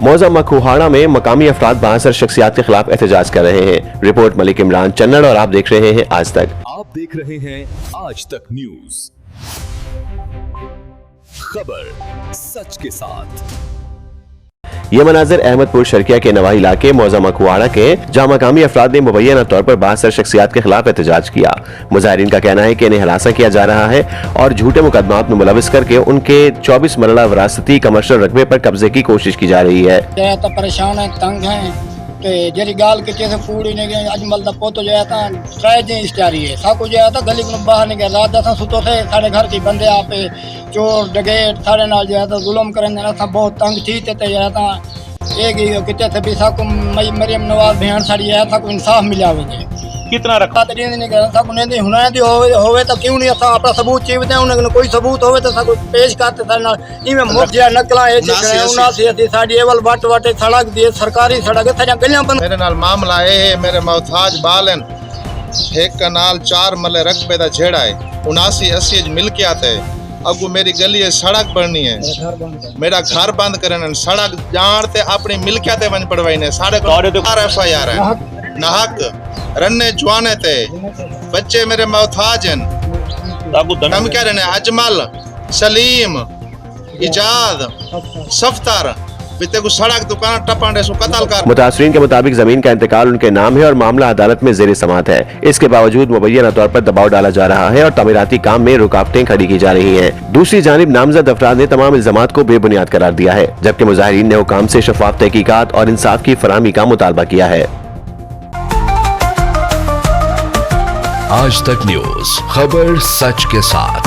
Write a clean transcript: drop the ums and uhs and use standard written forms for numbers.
मौजा मखुहाड़ा में मकामी अफराद 62 शख्सियात के खिलाफ एहतजाज कर रहे हैं। रिपोर्ट मलिक इमरान चन्नड़ और आप देख रहे हैं आज तक। आप देख रहे हैं आज तक न्यूज, खबर सच के साथ। ये मनाजिर अहमदपुर शर्किया के नवाही इलाके मौजा मखुहाड़ा के जहां मकामी अफराद ने मुबैना तौर पर 62 शख्सियात के खिलाफ एहतजाज किया। मुजाहिरीन का कहना है कि इन्हें हरासा किया जा रहा है और झूठे मुकदमात में मुलविस करके उनके 24 मरला विरासती कमर्शियल रकबे पर कब्जे की कोशिश की जा रही है। तो परेशान है, तंग है जी गाल के पूरी ने अजमल का पोतो जो है इश्तारी है सब कुछ जो गली बाहर निकल रात अस सुतो थे साढ़े घर के बंदे आप चोर डगेट साढ़े नाल जो है जुल्म करें बहुत तंग थी जो है कितने थे भी साकू मरियम नवाज भेण साड़ी है साकू इंसाफ मिला हुए कितना रखा होवे तो क्यों नहीं असा अपना सबूत चाहिए उन्हें कोई सबूत होवे तो सब पेश करते सारे इवें मुफ्त नकला साड़ी एवल वट वट सड़क दी सरकारी सड़क सारियां गलियां बंद। मेरे नाल मामला है मेरे मोहताज बालन एक कनाल 4 मरले रकबे दा झेड़ा है 79-80 मिलकियात है। अगू मेरी गली है सड़क बननी है, मेरा घर बंद करना सड़क जानते अपनी मिलकियात वन पड़वाई ने साढ़े FIR है नाहक रन्ने जुआने थे बच्चे मेरे मोहताज हैं। हम क्या रहने अजमल सलीम इजाद सफ्तार सड़क दुकान टपांडे सो कत्ल कर। मुतासरीन के मुताबिक जमीन का इंतकाल उनके नाम है और मामला अदालत में जेर समाअत है। इसके बावजूद मुबैना तौर पर दबाव डाला जा रहा है और तमीराती काम में रुकावटें खड़ी की जा रही हैं। दूसरी जानिब नामजद अफराद ने तमाम इल्जामात को बेबुनियाद करार दिया है, जबकि मुजाहिरीन ने हुकाम से शफाफ तहकीकात और इंसाफ की फराहमी का मुतालबा किया है। आज तक न्यूज, खबर सच के साथ।